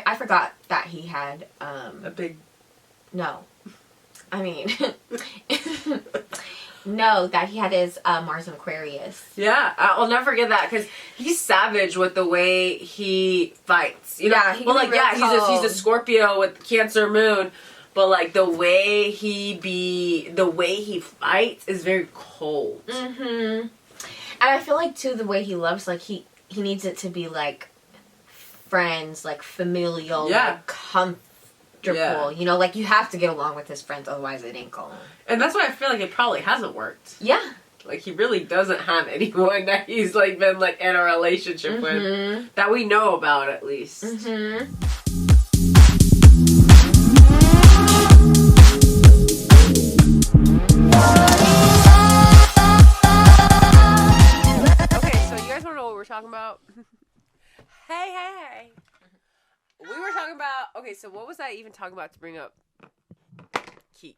I forgot that he had a big. No, I mean, no, that he had his Mars and Aquarius. Yeah, I'll never forget that because he's savage with the way he fights. You know, yeah, well, like he's a Scorpio with Cancer moon, but like the way he fights is very cold. Mm-hmm. And I feel like too the way he loves, like he needs it to be like friends, like familial, like comfortable. Yeah. You know, like you have to get along with his friends, otherwise it ain't going. And that's why I feel like it probably hasn't worked. Yeah. Like he really doesn't have anyone that he's like been like in a relationship with that we know about at least. Mm-hmm. Talking about hey we were talking about so what was I even talking about to bring up Keek?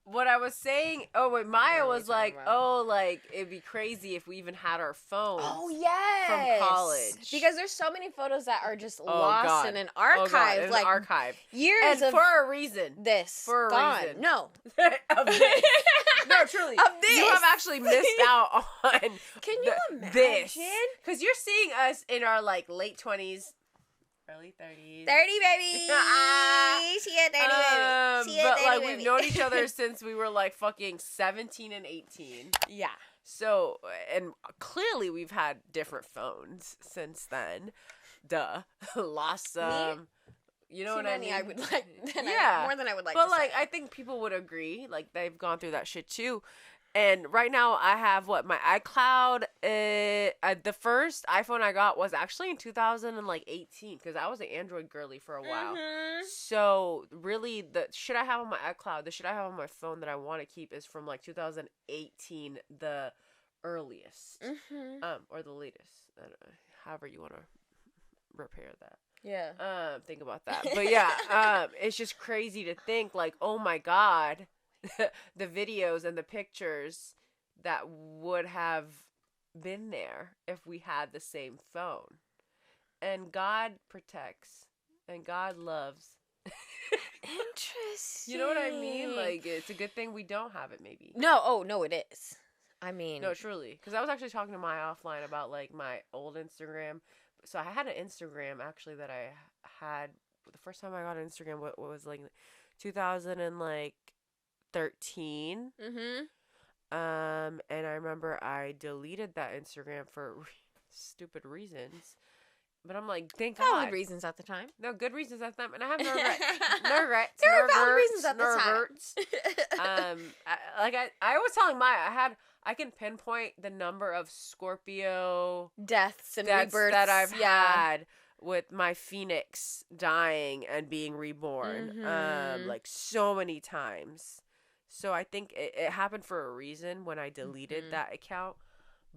What I was saying, Maya was like, like it'd be crazy if we even had our phones. Oh yes, from college, because there's so many photos that are just lost in an archive, like an archive, years and for a reason. For a reason, no, of this. No, truly, of this. You have actually missed out on. Can you imagine? This, because you're seeing us in our like late 20s. Early 30s. 30, baby. She had 30, baby. She had 30, like, baby. we've known each other since we were, like, fucking 17 and 18. Yeah. So, and clearly we've had different phones since then. Duh. Lost some. You know what I mean? I would like. More than I would like but, to like, say. I think people would agree. Like, they've gone through that shit, too. And right now, I have my iCloud. The first iPhone I got was actually in 2018 because I was an Android girly for a while. Mm-hmm. So really, the shit I have on my iCloud, the shit I have on my phone that I want to keep is from like 2018, the earliest, or the latest. However you want to repair that. Yeah. Think about that. But yeah, it's just crazy to think like, oh my God. The videos and the pictures that would have been there if we had the same phone. And God protects and God loves. Interesting. You know what I mean? Like, it's a good thing we don't have it, maybe. No, it is. I mean... No, truly. Because I was actually talking to Maya offline about, like, my old Instagram. So I had an Instagram, actually, that I had... The first time I got an Instagram, what was, like, 2013. And I remember I deleted that Instagram for stupid reasons. But I'm like, thank God. Valid reasons at the time. No, good reasons at the time. And I have no regrets. No regrets. There were valid reasons at the time. I was telling Maya, I can pinpoint the number of Scorpio deaths and rebirths that I've had with my Phoenix dying and being reborn, like so many times. So I think it happened for a reason when I deleted that account.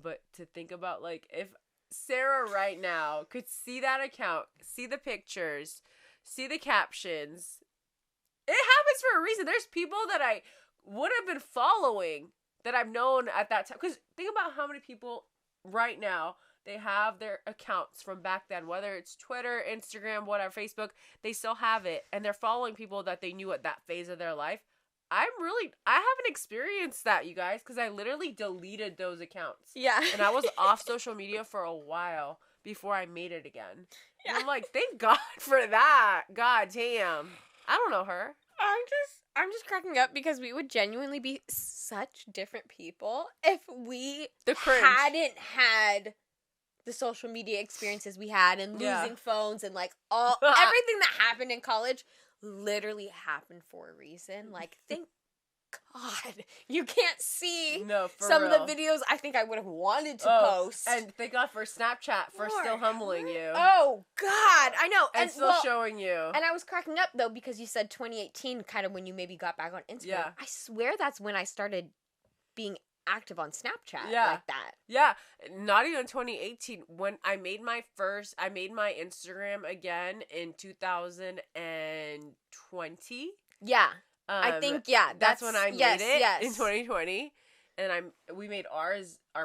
But to think about, like, if Sarah right now could see that account, see the pictures, see the captions, it happens for a reason. There's people that I would have been following that I've known at that time. Because think about how many people right now, they have their accounts from back then, whether it's Twitter, Instagram, whatever, Facebook, they still have it. And they're following people that they knew at that phase of their life. I haven't experienced that, you guys, because I literally deleted those accounts. Yeah. And I was off social media for a while before I made it again. Yeah. And I'm like, thank God for that. God damn. I don't know her. I'm just cracking up because we would genuinely be such different people if we hadn't had the social media experiences we had and losing phones and like everything that happened in college literally happened for a reason. Like, thank God you can't see some of the videos I think I would have wanted to post. And thank God for Snapchat for still humbling you. Oh God, I know. And still showing you. And I was cracking up though because you said 2018, kind of when you maybe got back on Instagram. Yeah. I swear that's when I started being active on Snapchat like that. Yeah, not even 2018. When I made my Instagram again in 2020. Yeah. I think, that's when I made it in 2020. And we made our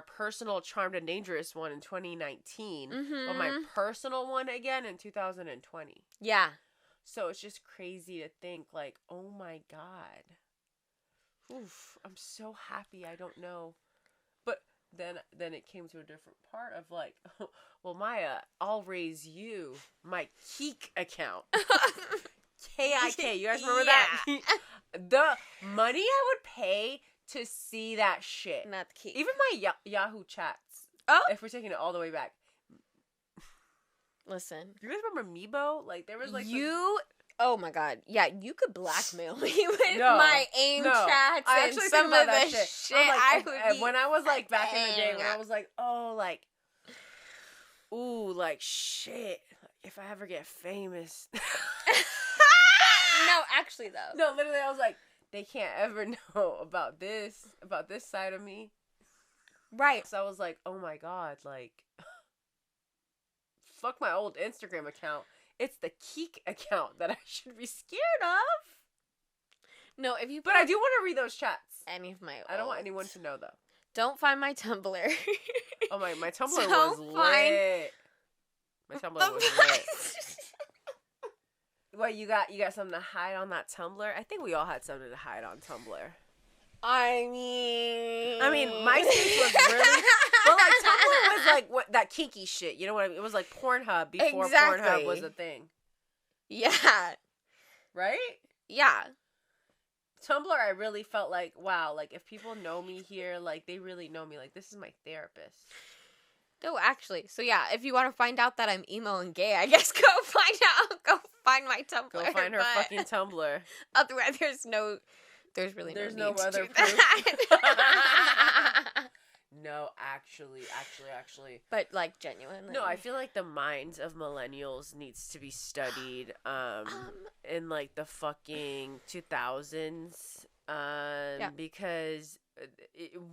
personal Charmed and Dangerous one in 2019, but my personal one again in 2020. Yeah. So it's just crazy to think, like, oh my God. Oof, I'm so happy. I don't know. But then it came to a different part of like, well, Maya, I'll raise you my Keek account. K-I-K. You guys remember that? The money I would pay to see that shit. Not the Keek. Even my Yahoo chats. Oh. If we're taking it all the way back. Listen. Do you guys remember Meebo? Like, there was like... Oh my God. Yeah, you could blackmail me with my AIM chats and some of the shit I would be when I was like back in the day when I was like, oh, like, ooh, like shit. If I ever get famous. No, actually though. No, literally I was like, they can't ever know about this side of me. Right. So I was like, oh my God, like fuck my old Instagram account. It's the Keek account that I should be scared of. No, but I do want to read those chats. Any of my I don't want anyone to know though. Don't find my Tumblr. Oh my Tumblr was lit. My Tumblr was lit. What, you got something to hide on that Tumblr? I think we all had something to hide on Tumblr. I mean, MySpace was really, but like Tumblr was like what that kinky shit. You know what I mean? It was like Pornhub before Pornhub was a thing. Yeah. Right? Yeah. Tumblr, I really felt like, wow, like if people know me here, like they really know me. Like this is my therapist. No, actually. So yeah, if you want to find out that I'm emo and gay, I guess go find my Tumblr. Go find her fucking Tumblr. Otherwise, there's no other proof. No, actually. But like genuinely. No, I feel like the minds of millennials needs to be studied in like the fucking 2000s because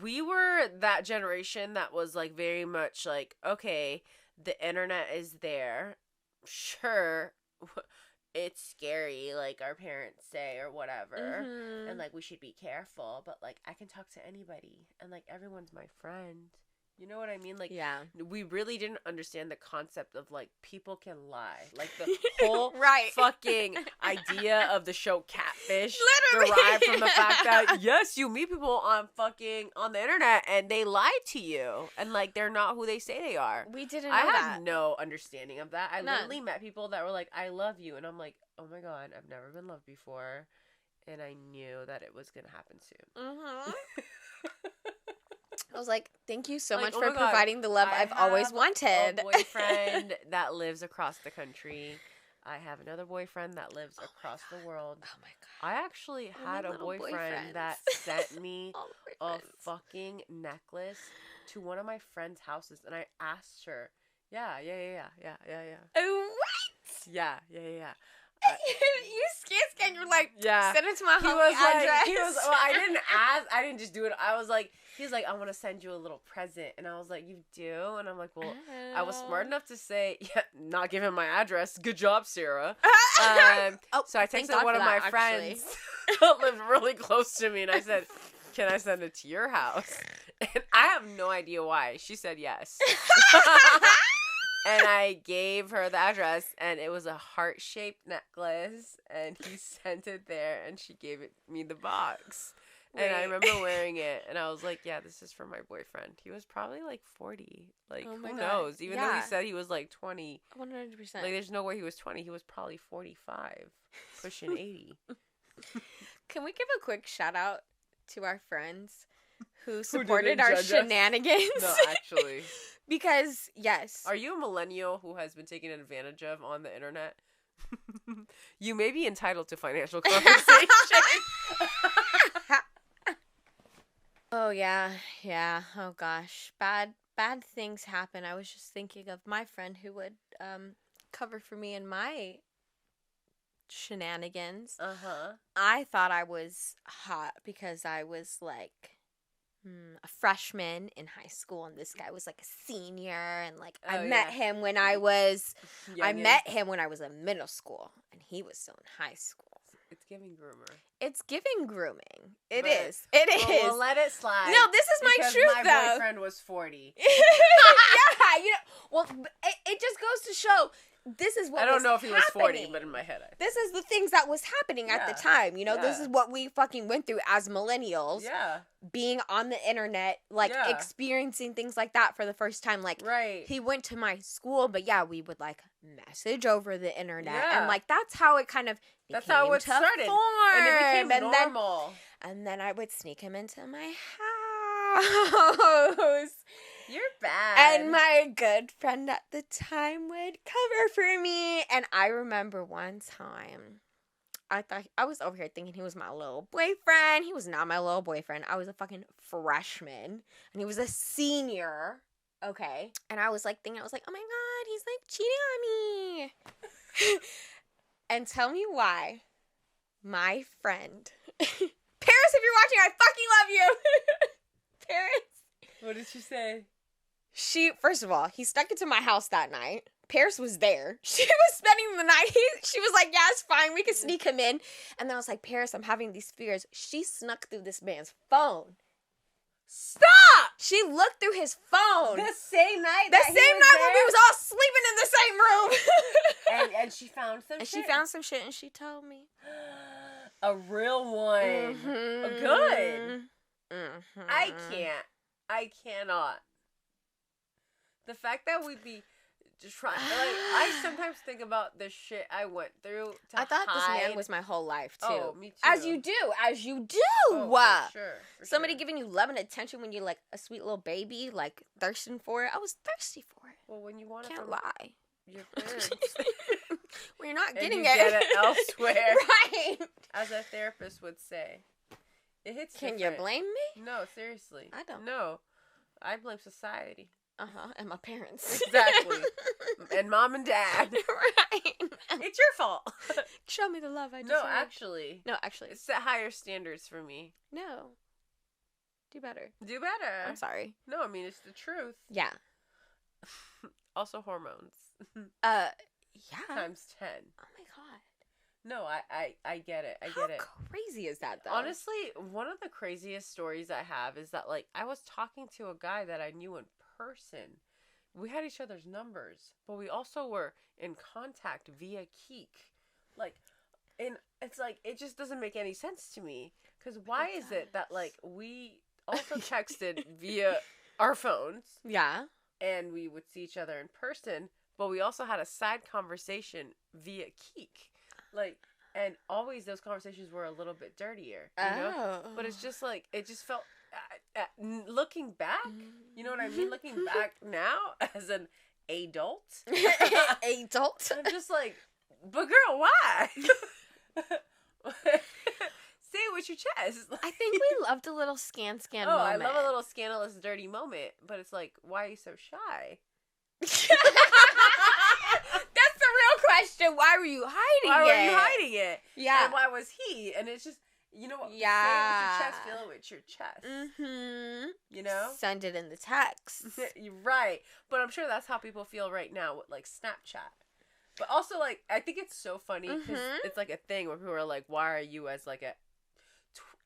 we were that generation that was like very much like, okay, the internet is there. Sure. It's scary, like our parents say or whatever, and like we should be careful, but like I can talk to anybody and like everyone's my friend. You know what I mean? Like, yeah, we really didn't understand the concept of like people can lie. Like the whole fucking idea of the show Catfish derived from the fact that yes, you meet people on the internet and they lie to you and like they're not who they say they are. We didn't know I that. had no understanding of that. I literally met people that were like, I love you, and I'm like, oh my God, I've never been loved before, and I knew that it was gonna happen soon. I was like, thank you so much for providing the love I've always wanted. A boyfriend that lives across the country. I have another boyfriend that lives across the world. Oh my God. I actually had a boyfriend that sent me a fucking necklace to one of my friend's houses, and I asked her, yeah. Oh, what? Yeah. You scan, you're like, send it to my homie address. I didn't just do it. He was like, I want to send you a little present. And I was like, you do? And I'm like, well, I was smart enough to say, not give him my address. Good job, Sarah. So I texted one of my friends that lived really close to me, and I said, can I send it to your house? And I have no idea why. She said yes. And I gave her the address, and it was a heart-shaped necklace, and he sent it there, and she gave me the box. And I remember wearing it, and I was like, yeah, this is for my boyfriend. He was probably like 40. Like, who knows? Even though he said he was like 20. 100%. Like, there's no way he was 20. He was probably 45, pushing 80. Can we give a quick shout-out to our friends who supported our shenanigans? No, actually. Because, yes. Are you a millennial who has been taken advantage of on the internet? You may be entitled to financial compensation. Oh, yeah. Oh, gosh. Bad things happen. I was just thinking of my friend who would cover for me in my shenanigans. I thought I was hot because I was like a freshman in high school, and this guy was like a senior, and like I met him when I was in middle school, and he was still in high school. It's giving groomer. It's giving grooming. It is. We'll let it slide. No, this is my truth, though. My boyfriend was 40. Yeah, you know. Well, it just goes to show this is what I don't know if he was 40, happening. but in my head, this is the things that was happening at the time. You know, this is what we fucking went through as millennials. Yeah. Being on the internet, like experiencing things like that for the first time. Like, he went to my school, but we would like message over the internet, and like that's how it kind of that's how it started, and it became normal. And then I would sneak him into my house. You're bad. And my good friend at the time would cover for me. And I remember one time, I thought I was over here thinking he was my little boyfriend. He was not my little boyfriend. I was a fucking freshman, and he was a senior. Okay. And I was like thinking, oh my God, he's like cheating on me. And tell me why my friend, Paris, if you're watching, I fucking love you. Paris. What did she say? First of all, he snuck into my house that night. Paris was there. She was spending the night. She was like, yeah, it's fine. We can sneak him in. And then I was like, Paris, I'm having these fears. She snuck through this man's phone. Stop! She looked through his phone. The same night when we was all sleeping in the same room. and she found some shit? She found some shit and she told me. A real one. Mm-hmm. Good. Mm-hmm. I cannot. The fact that we'd be just trying, like, I sometimes think about the shit I went through to I thought hide. this man was my whole life, too. Oh, me too. As you do. Oh, for sure. Somebody giving you love and attention when you're, like, a sweet little baby, like, thirsting for it. I was thirsty for it. Well, when you want it Can't lie. Your parents. Well, you're not getting and you get it elsewhere. Right. As a therapist would say. It hits Can different. you blame me? No, seriously. I don't. No. I blame society. And my parents. Exactly. And mom and dad. Right. It's your fault. Show me the love I deserve. No, actually. It's set higher standards for me. No. Do better. Do better. I'm sorry. No, I mean, it's the truth. Yeah. Also hormones. Yeah. Times 10. Oh my God. No, I get it. I get it. How crazy is that, though? Honestly, one of the craziest stories I have is that, like, I was talking to a guy that I knew in person. We had each other's numbers, but we also were in contact via Keek. Like, and it's like, it just doesn't make any sense to me. Because why is it that, like, we also texted via our phones? Yeah. And we would see each other in person, but we also had a side conversation via Keek. Like, and always those conversations were a little bit dirtier, you know? But it's just like, it just felt, looking back, you know what I mean? Looking back now as an adult. Adult? I'm just like, but girl, why? Say it with your chest. I think we loved a little scan moment. I love a little scandalous, dirty moment, but it's like, why are you so shy? That's the real question. Why were you hiding it? Yeah. And why was he? And it's just, you know what? Yeah. Say it with your chest, feel it with your chest. Mm-hmm. You know? Send it in the text. You're right. But I'm sure that's how people feel right now with, like, Snapchat. But also, like, I think it's so funny because it's, like, a thing where people are like, why are you as, like,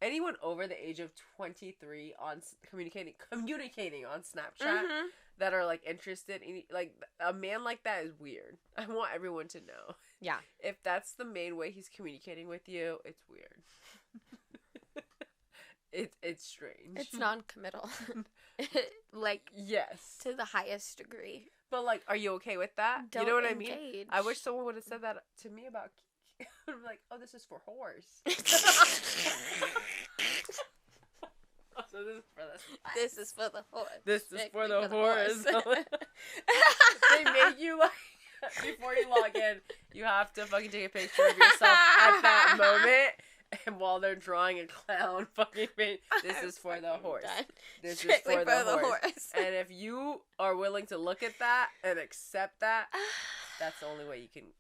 anyone over the age of 23 on communicating on Snapchat that are, like, interested in, like, a man like that is weird. I want everyone to know. Yeah. If that's the main way he's communicating with you, it's weird. It's strange. It's non-committal. Like, yes. To the highest degree. But, like, are you okay with that? Don't you know what engage. I mean? I wish someone would have said that to me about Kiki. I'm like, oh, this is for whores. So this is for the horse. This is for the horse. They make you, like, before you log in, you have to fucking take a picture of yourself at that moment. And while they're drawing a clown fucking face, this is for the horse. This is for the horse. And if you are willing to look at that and accept that, that's the only way you can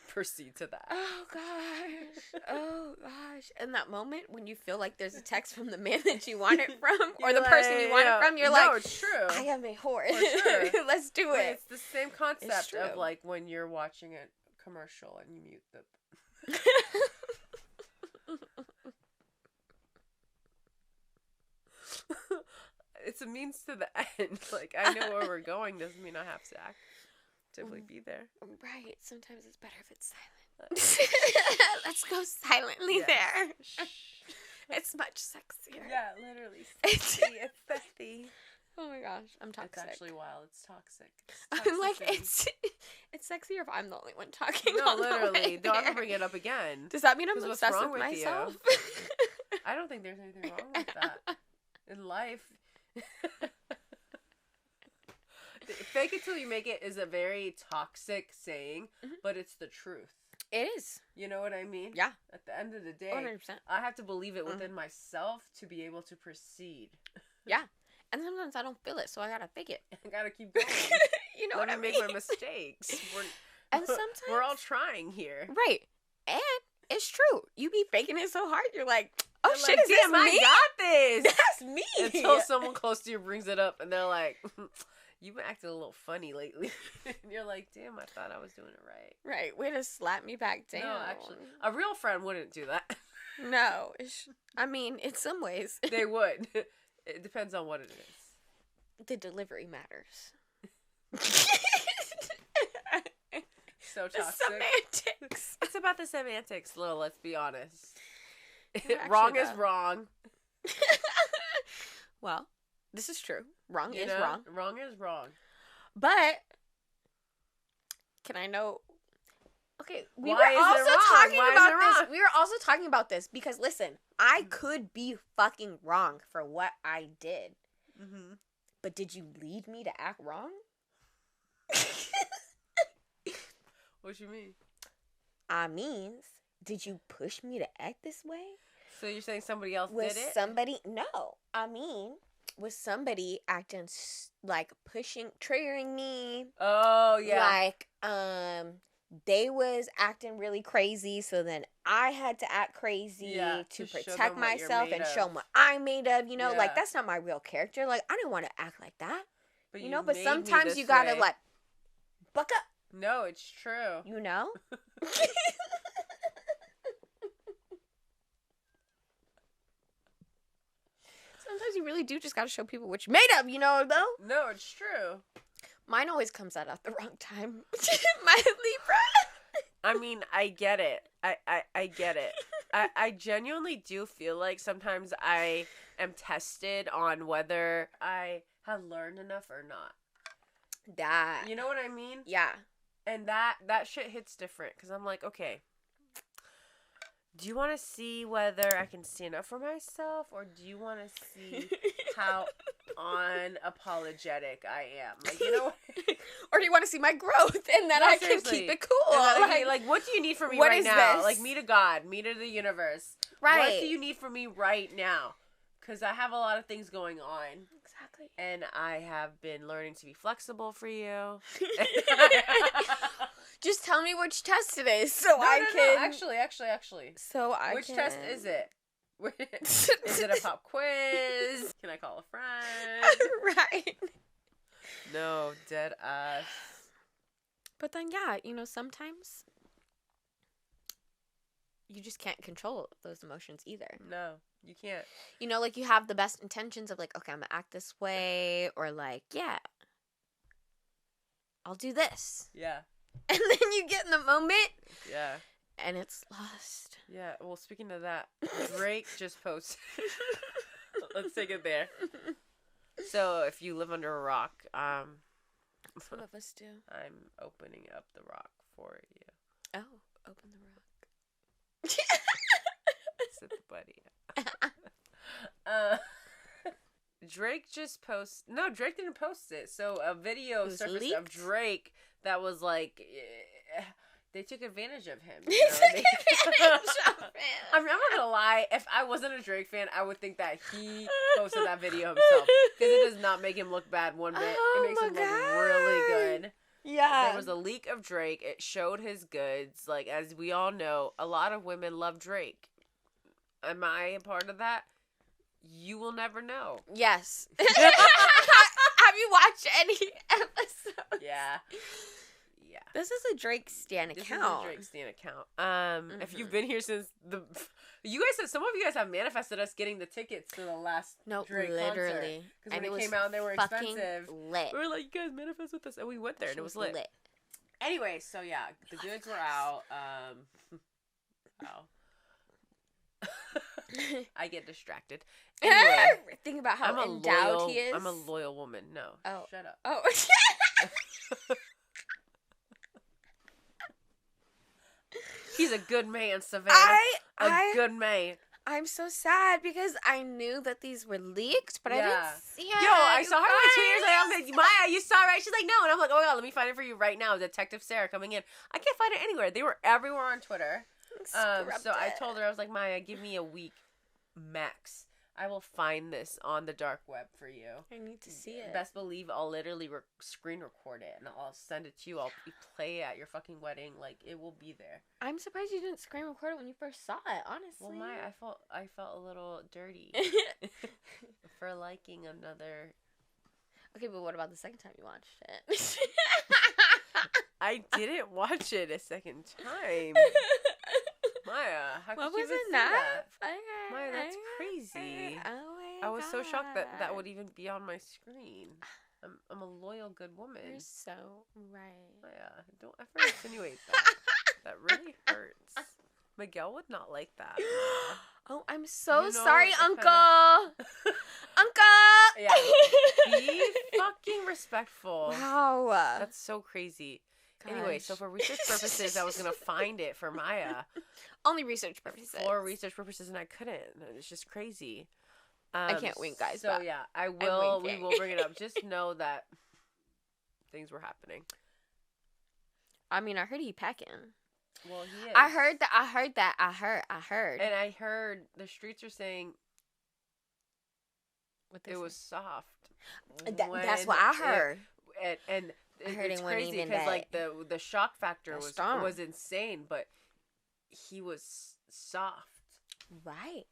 proceed to that. Oh gosh. In that moment when you feel like there's a text from the man that you want it from, or the person you want it from, you're like, no, it's true. I am a horse. For sure. Let's do it. It's the same concept of, like, when you're watching a commercial and you mute the... It's a means to the end. Like, I know where we're going. Doesn't mean I have to actively be there. Right. Sometimes it's better if it's silent. Let's go silently there. It's much sexier. Yeah, literally. Sexy. It's sexy. Oh my gosh, I'm toxic. It's actually wild. It's toxic. I'm like, it's sexier if I'm the only one talking. No, literally. Don't ever bring it up again. Does that mean I'm obsessed with myself? I don't think there's anything wrong with that. In life. Fake it till you make it is a very toxic saying, but it's the truth. It is. You know what I mean? Yeah. At the end of the day, 100%. I have to believe it within myself to be able to proceed. Yeah. And sometimes I don't feel it, so I gotta fake it. I gotta keep going. You know what I mean? Make my mistakes. And sometimes we're all trying here. Right. And it's true. You be faking it so hard, you're like, oh shit, like, is this me? I got this. That's me. Until someone close to you brings it up and they're like, you've been acting a little funny lately. And you're like, damn, I thought I was doing it right. Right. Way to slap me back down. No, actually, a real friend wouldn't do that. No. I mean, in some ways. They would. It depends on what it is. The delivery matters. So toxic. The semantics. It's about the semantics, Lil, let's be honest. Wrong is wrong. Well, this is true. Wrong is wrong. Wrong is wrong. But can I know? Okay, we Why were also talking Why about this. We were also talking about this because listen, I could be fucking wrong for what I did. Mm-hmm. But did you lead me to act wrong? What you mean? I mean, did you push me to act this way? So you're saying somebody else did it? No. I mean, was somebody acting like pushing, triggering me? Oh, yeah. Like, they was acting really crazy, so then I had to act crazy to protect myself and show them what I'm made of. You know, like, that's not my real character. Like, I didn't want to act like that. But you know, but sometimes you gotta, like, buck up. No, it's true. You know? Sometimes you really do just gotta show people what you're made of, you know, though? No, it's true. Mine always comes out at the wrong time. My Libra. I mean, I get it. I get it. I genuinely do feel like sometimes I am tested on whether I have learned enough or not. That. You know what I mean? Yeah. And that shit hits different because I'm like, okay, do you want to see whether I can stand up for myself or do you want to see how unapologetic I am? Like, you know, or do you want to see my growth and then I can keep it cool? Like, what do you need from me right now? This? Like, me to God, me to the universe. Right. What do you need from me right now? Because I have a lot of things going on. Exactly. And I have been learning to be flexible for you. Just tell me which test it is so I can... No, actually. So I Which can... test is it? Is it a pop quiz? Can I call a friend? Right. No, dead ass. But then, yeah, you know, sometimes you just can't control those emotions either. No, you can't. You know, like, you have the best intentions of, like, okay, I'm gonna act this way, or, like, yeah, I'll do this. Yeah. And then you get in the moment. Yeah. And it's lost. Yeah, well, speaking of that, Drake just posted. Let's take it there. So, if you live under a rock, some of us do. I'm opening up the rock for you. Oh, open the rock. Sit the buddy. Drake just posted. No, Drake didn't post it. So a video surfaced of Drake that was like, they took advantage of him. You know? They took advantage of him. I'm not gonna lie. If I wasn't a Drake fan, I would think that he posted that video himself because it does not make him look bad one bit. It makes him look really good. Yeah. There was a leak of Drake. It showed his goods. Like, as we all know, a lot of women love Drake. Am I a part of that? You will never know. Yes. Have you watched any episodes? Yeah. yeah. This is a Drake stan account. This is a Drake stan account. If you've been here since you guys said, some of you guys have manifested us getting the tickets to the last Drake literally. Because when it came out, they were expensive. Lit. We were like, you guys manifest with us, and we went there, and it was lit. Anyway, so yeah, the goods were out. Wow. I get distracted. Anyway, think about how endowed he is. I'm a loyal woman. No. Oh. Shut up. Oh. He's a good man, Savannah. A good man. I'm so sad because I knew that these were leaked, but I didn't see it. Yo, I saw her like 2 years later. I was like, Maya, you saw it, right? She's like, no. And I'm like, oh, my God, let me find it for you right now. Detective Sarah coming in. I can't find it anywhere. They were everywhere on Twitter. So I told her, I was like, Maya, give me a week max. I will find this on the dark web for you. I need to see it. Best believe I'll literally screen record it and I'll send it to you. I'll play it at your fucking wedding. Like, it will be there. I'm surprised you didn't screen record it when you first saw it, honestly. Well, Maya, I felt a little dirty for liking another. Okay, but what about the second time you watched it? I didn't watch it a second time. Maya, how could you even say that? Okay, Maya, that's crazy. I was so shocked that would even be on my screen. I'm a loyal, good woman. You're so right. Maya, don't ever insinuate that. That really hurts. Miguel would not like that. Oh, I'm so sorry, Uncle. Uncle! Yeah. Be fucking respectful. Wow. That's so crazy. Gosh. Anyway, so for research purposes, I was going to find it for Maya. Only research purposes. For research purposes, and I couldn't. It's just crazy. I can't wink, guys. So, yeah, we will bring it up. Just know that things were happening. I mean, I heard he packing. Well, he is. I heard. And I heard the streets are saying it was soft. That's what I heard. And it's crazy because like the shock factor was insane, but he was soft. Right.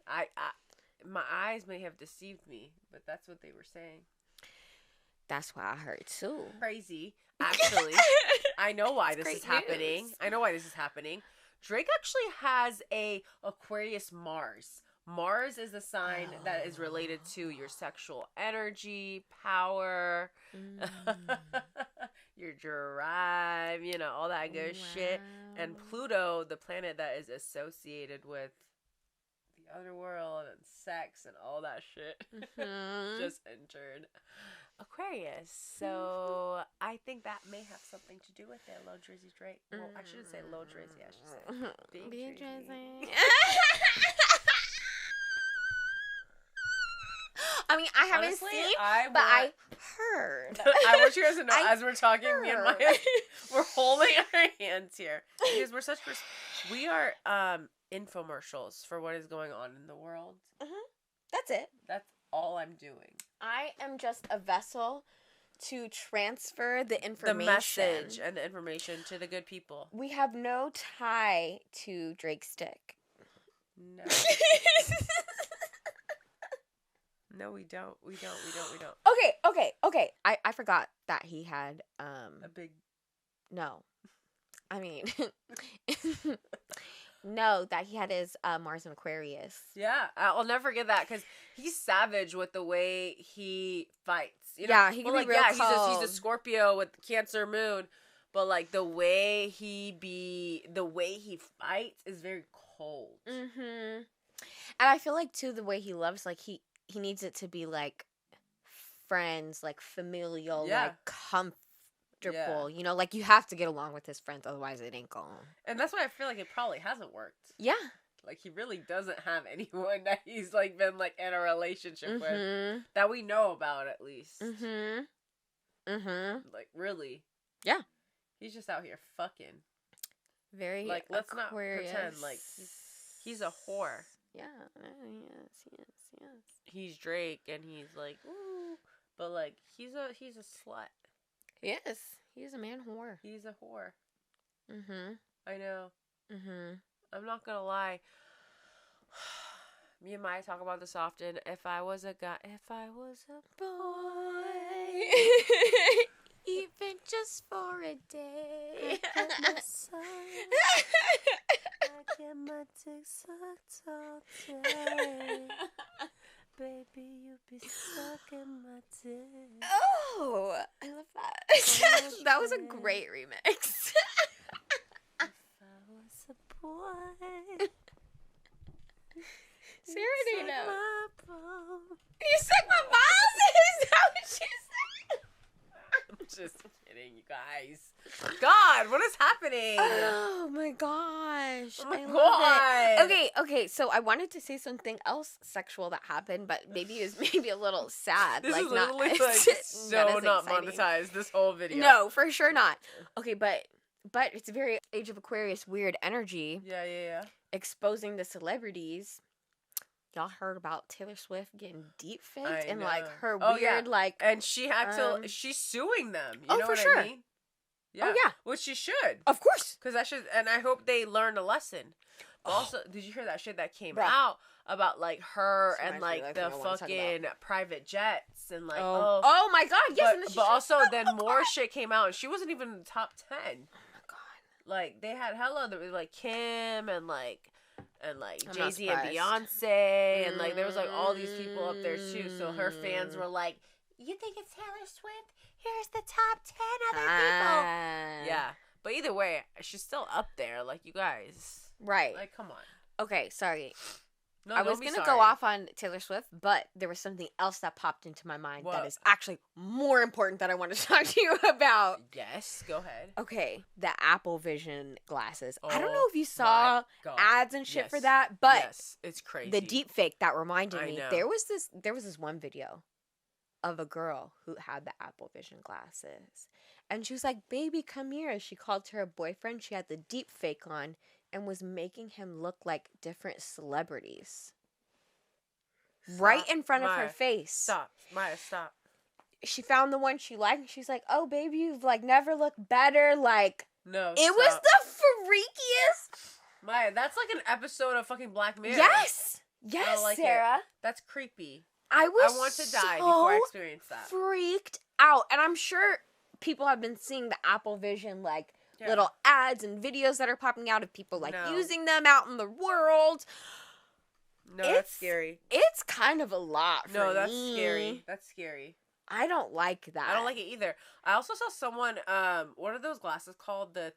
My eyes may have deceived me, but that's what they were saying. That's what I heard too. Crazy. Actually, I know why this is happening. I know why this is happening. Drake actually has a Aquarius Mars. Mars is a sign that is related to your sexual energy, power, your drive, all that good shit. And Pluto, the planet that is associated with the other world and sex and all that shit, just entered Aquarius. So I think that may have something to do with it. Low Drizzy Drake. Well, I shouldn't say low Drizzy. I should say big Drizzy. I mean, I haven't seen, but I heard. I want you guys to know, as we're talking, me and Maya, we're holding our hands here. Because we are infomercials for what is going on in the world. That's it. That's all I'm doing. I am just a vessel to transfer the information. The message and the information to the good people. We have no tie to Drake's dick. No. No, we don't. We don't. Okay. I forgot that he had a big. No, I mean, no, that he had his Mars and Aquarius. Yeah, I'll never forget that because he's savage with the way he fights. Yeah, he can be real cold. He's a Scorpio with Cancer moon, but like the way he fights is very cold. And I feel like too the way he loves, like he needs it to be like friends, like familial, like comfortable. Yeah. Like you have to get along with his friends, otherwise it ain't going. And that's why I feel like it probably hasn't worked. Yeah. Like he really doesn't have anyone that he's like been like in a relationship with that we know about at least. Like really. Yeah. He's just out here fucking. Very like let's Aquarius. not pretend like he's a whore. Yeah. Yes. He's Drake and he's like, ooh, but like he's a slut. Yes, he's a man whore. He's a whore. I know. I'm not gonna lie. Me and Maya talk about this often. If I was a boy. even just for a day. I get my dick sucked all day. Baby, you be sucking my dick. Oh, I love that. That was a great remix. If I was a boy, Sarah didn't know. You suck suck my balls? Is that what she said? I'm just kidding, you guys. God, what is happening? Oh my gosh. Oh my I God. love it. Okay, so I wanted to say something else sexual that happened, but maybe it was a little sad. This like is not literally so not monetized, this whole video. No, for sure not. Okay, but it's very Age of Aquarius weird energy. Yeah. Exposing the celebrities. Y'all heard about Taylor Swift getting deep faked and like her weird like, and she had to. She's suing them. You know for what sure. I mean? Yeah. Oh yeah, which she should. Of course. Because and I hope they learned a lesson. Also, did you hear that shit that came out about like her and like the fucking private jets and like oh my God, yes. But also then more shit came out and she wasn't even in the top 10. Oh my God. Like they had hella there was like Kim and like Jay-Z and Beyonce and like there was like all these people up there too. So her fans were like, "You think it's Taylor Swift? Here's the top 10 other people." Yeah, but either way, she's still up there. Like you guys, right? Like come on. Okay, sorry. No, I was gonna go off on Taylor Swift, but there was something else that popped into my mind that is actually more important that I want to talk to you about. Yes, go ahead. Okay, the Apple Vision glasses. I don't know if you saw ads and shit for that, but yes, it's crazy. The deep fake that reminded me. There was this one video of a girl who had the Apple Vision glasses, and she was like, "Baby, come here." She called to her boyfriend. She had the deep fake on and was making him look like different celebrities. Right in front of her face. Stop. Maya, stop. She found the one she liked and she's like, "Oh baby, you've like never looked better." Like, no, it was the freakiest. Maya, that's like an episode of fucking Black Mirror. Yes. Yes, like Sarah. That's creepy. I want to die before I experience that. Freaked out. And I'm sure people have been seeing the Apple Vision like little ads and videos that are popping out of people like using them out in the world. No, that's scary. It's kind of a lot for me. No, that's scary. That's scary. I don't like that. I don't like it either. I also saw someone, what are those glasses called? The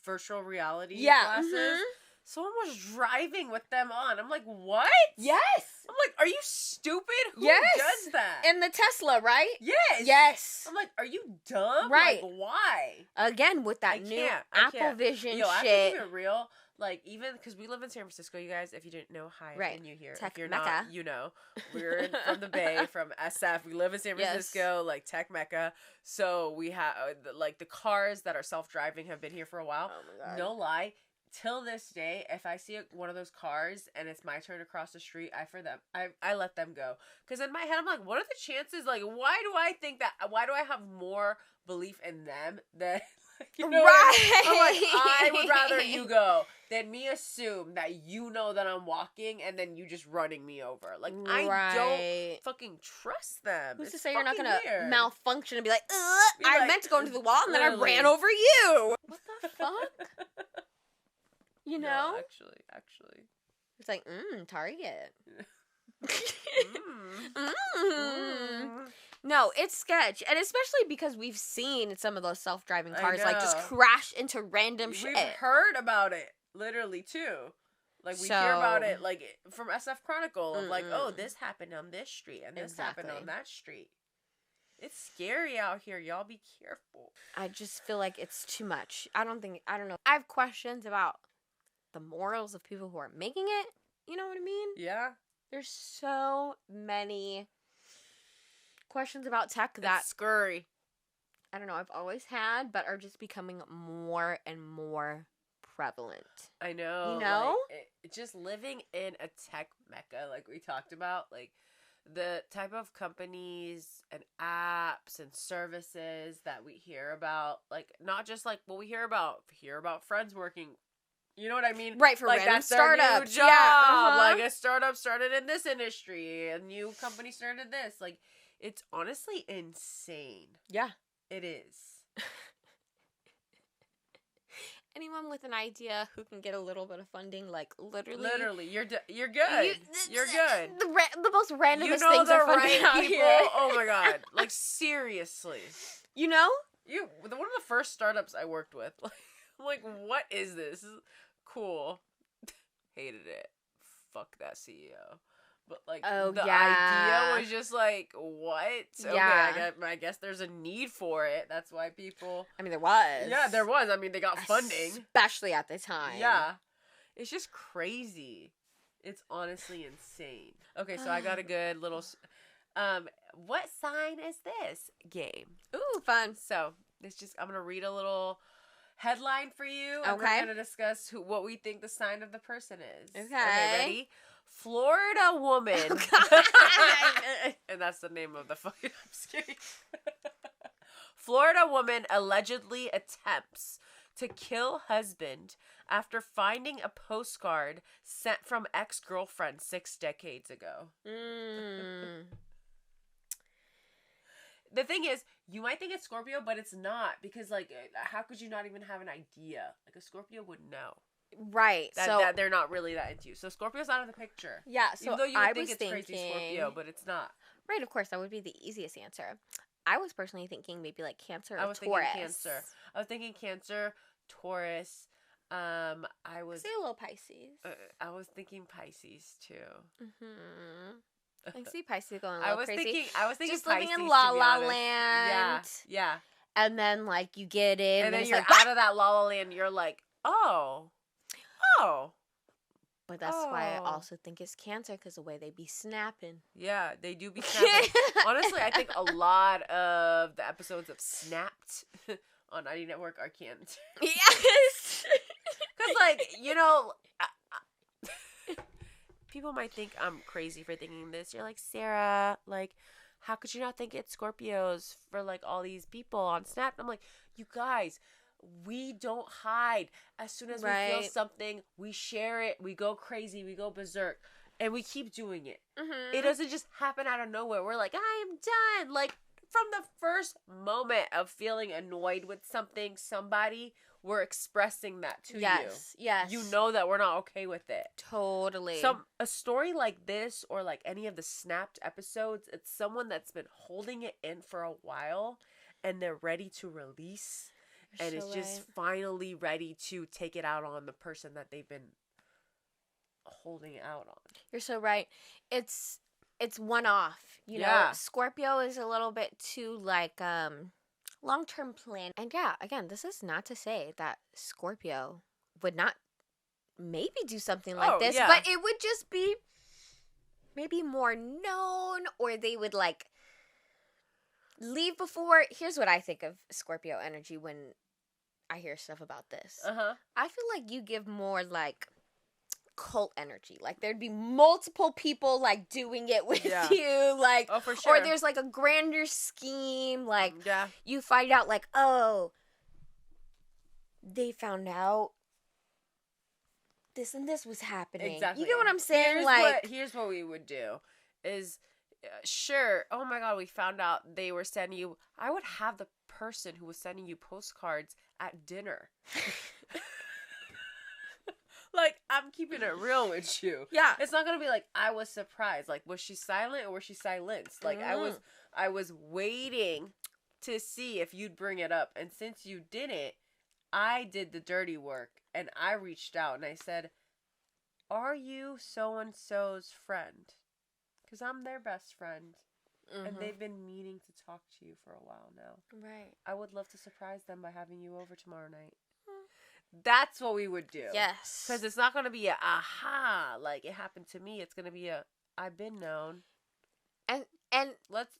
virtual reality glasses. Mm-hmm. Someone was driving with them on. I'm like, what? Yes. I'm like, are you stupid? Who does that? In the Tesla, right? Yes. Yes. I'm like, are you dumb? Right. Like, why? Again, with that new Apple Vision shit. I have to keep it real. Like, even, because we live in San Francisco, you guys, if you didn't know, hi, and you here. Tech if you're Mecca. not, you know. We're from the Bay, from SF. We live in San Francisco, like, Tech Mecca. So, we have, like, the cars that are self-driving have been here for a while. Oh, my God. No lie. Till this day, if I see one of those cars and it's my turn to cross the street, I let them go. Because in my head, I'm like, what are the chances? Like, why do I have more belief in them than, you know, right? I'm like, I would rather you go than me assume that you know that I'm walking and then you just running me over. Like, I don't fucking trust them. Who's to say you're not going to malfunction and be like, I meant to go into the wall and then I ran over you. What the fuck? You know? No, actually. It's like, Target. No, it's sketch. And especially because we've seen some of those self-driving cars, like, just crash into random shit. We've heard about it, literally, too. Like, we hear about it, like, from SF Chronicle, of like, oh, this happened on this street, and this happened on that street. It's scary out here. Y'all be careful. I just feel like it's too much. I don't know. I have questions about the morals of people who are making it. You know what I mean? Yeah. There's so many questions about tech that it's scurry. I don't know, I've always had, but are just becoming more and more prevalent. I know. You know? Like, just living in a tech mecca, like we talked about, like the type of companies and apps and services that we hear about, like not just like what we hear about friends working You know what I mean? Right, for like random that's startups. their new job. Yeah, Like a startup started in this industry, a new company started this. Like, it's honestly insane. Yeah. It is. Anyone with an idea who can get a little bit of funding, like literally, you're good. You're good. The most randomest you know things the are funding right out people. here. Oh my god! Like seriously, you know, one of the first startups I worked with. I'm like, what is this? This is cool. Hated it. Fuck that CEO. But like the idea was just like, what? Yeah. Okay, I guess there's a need for it. That's why people. I mean, there was. Yeah, there was. I mean, they got funding, especially at the time. Yeah, it's just crazy. It's honestly insane. Okay, so I got a good little. What sign is this game? Ooh, fun. So it's just I'm gonna read a little headline for you. Okay. And we're gonna discuss what we think the sign of the person is. Okay. Ready? Florida woman. Oh, and that's the name of the fucking. I'm scared. Florida woman allegedly attempts to kill husband after finding a postcard sent from ex-girlfriend 6 decades ago. The thing is, you might think it's Scorpio, but it's not. Because, like, how could you not even have an idea? Like, a Scorpio would know. Right. That they're not really that into you. So, Scorpio's out of the picture. Yeah, so even though you would think it's crazy Scorpio, but it's not. Right, of course, that would be the easiest answer. I was personally thinking maybe, like, Cancer or Taurus. Thinking Cancer. I was thinking Cancer, Taurus. I was... Say a little Pisces. I was thinking Pisces, too. Mm-hmm. I see Pisces going a little crazy. I was thinking just Pisces, living in La La Land. Yeah. And then, like, you get in. And then you're like, out of that La La Land. You're like, oh. But that's why I also think it's Cancer, because the way they be snapping. Yeah, they do be snapping. Honestly, I think a lot of the episodes of Snapped on ID Network are Cancer. Yes. Because, like, you know... People might think I'm crazy for thinking this. You're like, Sarah, like, how could you not think it's Scorpios for, like, all these people on Snap? I'm like, you guys, we don't hide. As soon as we feel something, we share it, we go crazy, we go berserk, and we keep doing it. Mm-hmm. It doesn't just happen out of nowhere. We're like, I am done. Like, from the first moment of feeling annoyed with somebody, we're expressing that to you. Yes. You know that we're not okay with it. Totally. A story like this, or like any of the Snapped episodes, it's someone that's been holding it in for a while, and they're ready to release, and it's just finally ready to take it out on the person that they've been holding it out on. You're so right. It's one off. You know, Scorpio is a little bit too, like, long-term plan. And yeah, again, this is not to say that Scorpio would not maybe do something like this, but it would just be maybe more known, or they would, like, leave before. Here's what I think of Scorpio energy when I hear stuff about this. I feel like you give more, like, cult energy. Like, there'd be multiple people, like, doing it with you, like, oh, for sure. Or there's, like, a grander scheme, like, you find out, like, oh, they found out this and this was happening. Exactly. You get what I'm saying? Here's what we would do is, sure, oh my god, we found out they were sending you, I would have the person who was sending you postcards at dinner. Like, I'm keeping it real with you. Yeah. It's not going to be like, I was surprised. Like, was she silent or was she silenced? Like, I was waiting to see if you'd bring it up. And since you didn't, I did the dirty work. And I reached out and I said, are you so-and-so's friend? Because I'm their best friend. Mm-hmm. And they've been meaning to talk to you for a while now. Right. I would love to surprise them by having you over tomorrow night. That's what we would do. Yes. Because it's not going to be a aha, like it happened to me. It's going to be a I've been known. And let's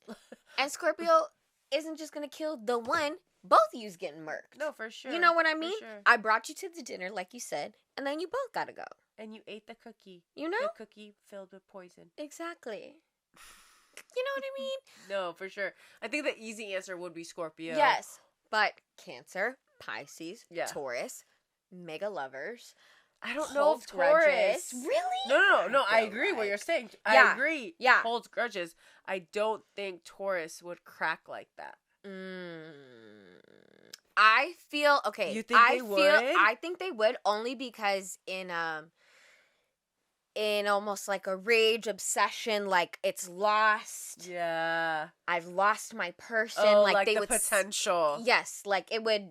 and Scorpio isn't just going to kill the one. Both of you's getting murked. No, for sure. You know what I mean? Sure. I brought you to the dinner, like you said, and then you both got to go. And you ate the cookie. You know? The cookie filled with poison. Exactly. You know what I mean? No, for sure. I think the easy answer would be Scorpio. Yes. But Cancer, Pisces, Taurus, mega lovers, I don't know if Taurus. Really? No. I agree what you're saying. Yeah. I agree. Yeah. Holds grudges. I don't think Taurus would crack like that. I feel okay. You think they would? I think they would, only because in almost like a rage obsession, like it's lost. Yeah. I've lost my person. Oh, like they the would potential. Yes, like it would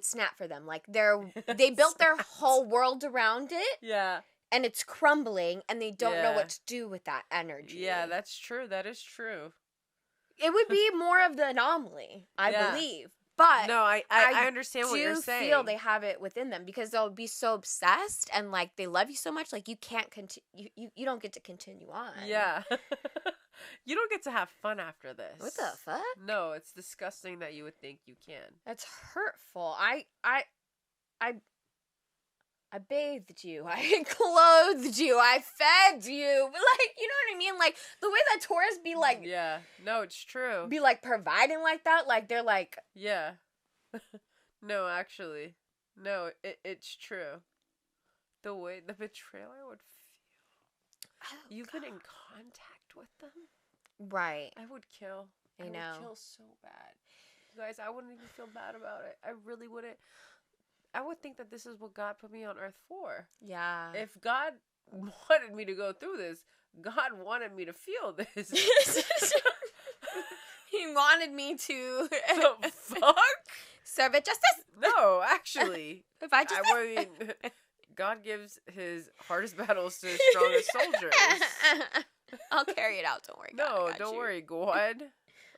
snap for them. Like they built their whole world around it. Yeah. And it's crumbling, and they don't know what to do with that energy. Yeah, that's true. That is true. It would be more of the anomaly, I believe. But no, I understand what you're saying. I feel they have it within them because they'll be so obsessed and like they love you so much, like you can't continue. You don't get to continue on. Yeah, you don't get to have fun after this. What the fuck? No, it's disgusting that you would think you can. That's hurtful. I bathed you. I clothed you. I fed you. Like, you know what I mean? Like, the way that Taurus be like... Yeah. No, it's true. Be like providing like that. Like, they're like... Yeah. No, actually. No, it's true. The way... The betrayal I would feel. Oh, You've been in contact with them? Right. I would kill. I know. Would kill so bad. You guys, I wouldn't even feel bad about it. I really wouldn't. I would think that this is what God put me on earth for. Yeah. If God wanted me to go through this, God wanted me to feel this. He wanted me to... The fuck? Serve it justice? No, actually. If I just... I mean, God gives his hardest battles to his strongest soldiers. I'll carry it out, don't worry. No, don't worry, God.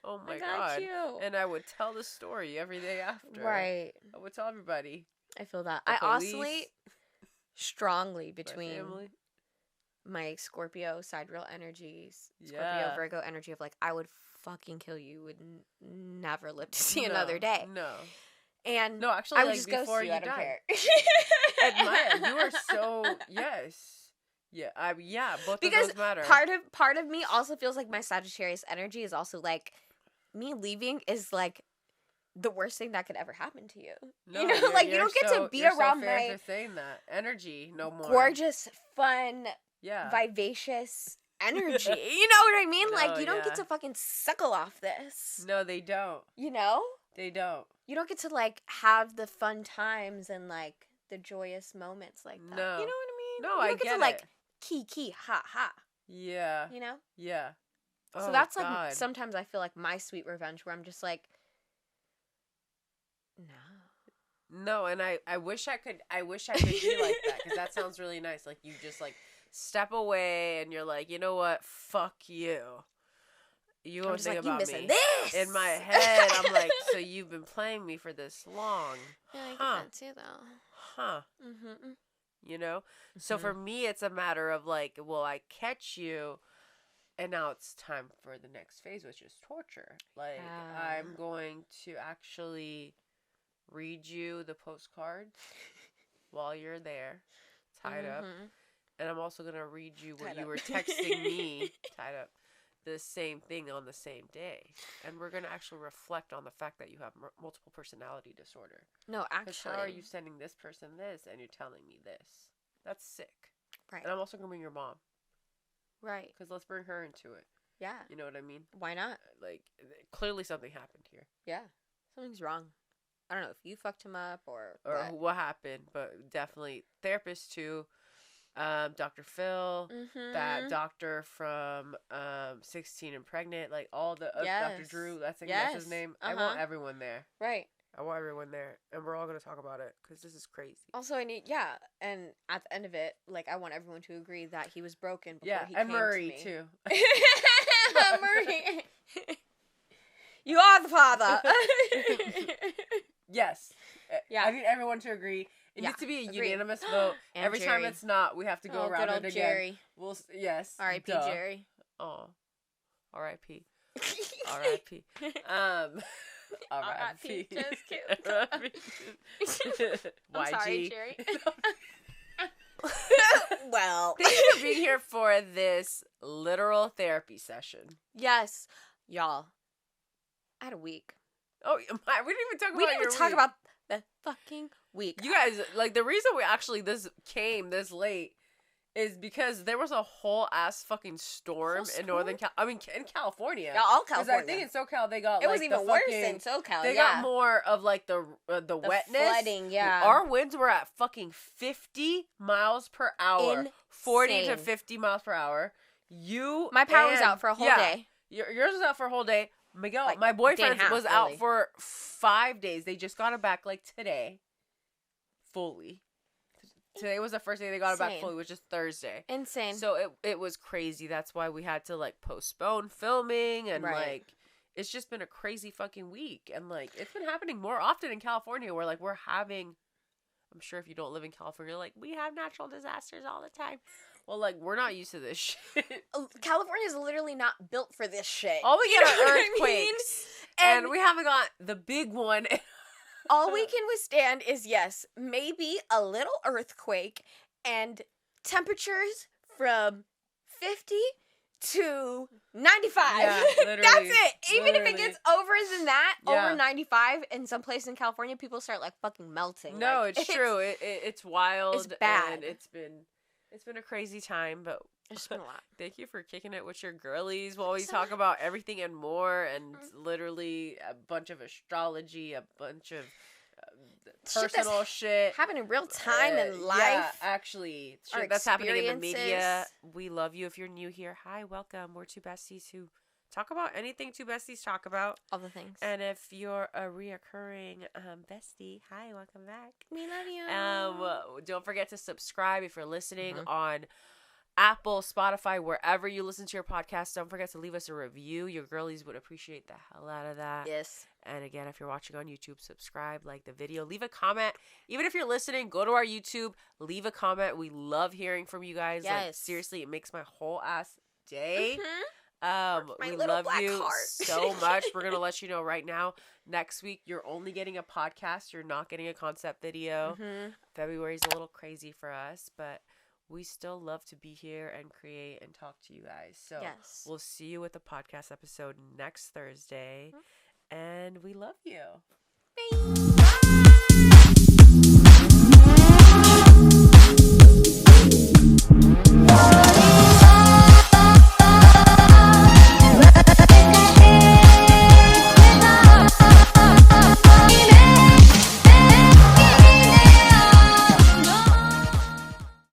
Oh my God. You. And I would tell the story every day after. Right. I would tell everybody. I feel that. I oscillate strongly between my Scorpio sidereal energies, Scorpio Virgo energy of like, I would fucking kill you, would never live to see another day. No. And no, actually, I would like, just before you, you I don't care. Admire. You are so, yes. Yeah, both because of those matter. Part of me also feels like my Sagittarius energy is also like, me leaving is like the worst thing that could ever happen to you. No, you know, like you don't get to be around my for saying that energy no more. Gorgeous, fun, vivacious energy. You know what I mean? No, like you don't get to fucking suckle off this. No, they don't. You know? They don't. You don't get to like have the fun times and like the joyous moments like that. No. You know what I mean? No, you don't I get to like key ha ha. Yeah. You know? Yeah. So that's like sometimes I feel like my sweet revenge where I'm just like, no, and I wish I could be like that because that sounds really nice. Like you just like step away and you're like, you know what, fuck you. You won't think about me. This. In my head, I'm like, so you've been playing me for this long, yeah, I get that too, though. Huh? Mm-hmm. You know. Mm-hmm. So for me, it's a matter of like, will I catch you? And now it's time for the next phase, which is torture. Like, I'm going to actually read you the postcards while you're there, tied up. And I'm also going to read you what you were texting me, tied up, the same thing on the same day. And we're going to actually reflect on the fact that you have multiple personality disorder. No, actually. How are you sending this person this and you're telling me this? That's sick. Right. And I'm also going to bring your mom. Right. Because let's bring her into it. Yeah. You know what I mean? Why not? Like, clearly something happened here. Yeah. Something's wrong. I don't know if you fucked him up or what happened, but definitely therapists too. Dr. Phil, that doctor from 16 and Pregnant, like all the Dr. Drew, that's his name. I want everyone there. Right. I want everyone there, and we're all going to talk about it because this is crazy. Also, and at the end of it, like I want everyone to agree that he was broken before he came and Murray to me. too. Murray, you are the father. Yes. Yeah. I need everyone to agree. It needs to be a unanimous vote. Every time it's not, we have to go around it again. Jerry. Yes. R.I.P. Jerry. Oh. R.I.P. R.I.P. R.I.P. Just kidding. I'm sorry, Jerry. Well, thank you for being here for this literal therapy session. Yes, y'all. I had a week. Oh, we didn't even talk about We didn't even talk about the fucking week. You guys, like, the reason we actually came this late is because there was a whole ass fucking storm in in California. Yeah, all California. Because I think in SoCal they got it was even worse in SoCal. They got more of like the wetness, flooding. Yeah, our winds were at fucking 50 miles per hour, Insane. 40 to 50 miles per hour. My power was out for a whole day. Yours was out for a whole day. Miguel, like, my boyfriend was really. out for 5 days. They just got it back like today, fully. Today was the first day they got it back fully, which is Thursday. Insane. So it was crazy. That's why we had to like postpone filming and like it's just been a crazy fucking week. And like it's been happening more often in California where like we're having, I'm sure if you don't live in California, like we have natural disasters all the time. Well, like we're not used to this shit. California is literally not built for this shit. All we get are earthquakes, and we haven't got the big one. All we can withstand is, yes, maybe a little earthquake and temperatures from 50 to 95. Yeah, literally. That's it. Even if it gets over than that, over 95, in some place in California, people start like fucking melting. No, like, it's true. It's wild. It's bad. And it's been a crazy time, but it's been a lot. Thank you for kicking it with your girlies while we talk about everything and more, and literally a bunch of astrology, a bunch of personal shit happening in real time in life. Yeah, actually, shit that's happening in the media. We love you. If you're new here, hi, welcome. We're two besties who talk about anything two besties talk about. All the things. And if you're a reoccurring bestie, hi, welcome back. We love you. Don't forget to subscribe if you're listening on Apple, Spotify, wherever you listen to your podcast. Don't forget to leave us a review. Your girlies would appreciate the hell out of that. Yes. And again, if you're watching on YouTube, subscribe, like the video, leave a comment. Even if you're listening, go to our YouTube, leave a comment. We love hearing from you guys. Yes. Like, seriously, it makes my whole ass day. My we little love black you heart. so much. We're gonna let you know right now. Next week, you're only getting a podcast. You're not getting a concept video. February's a little crazy for us, but we still love to be here and create and talk to you guys. So we'll see you with the podcast episode next Thursday. And we love you.